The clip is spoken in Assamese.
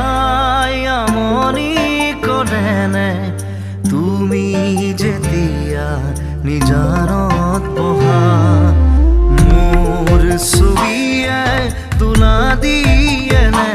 চাই আমনি কৰেনে তুমি যেতিয়া নিজানত বহা মোৰ ছবিয়ে তোলা দিয়েনে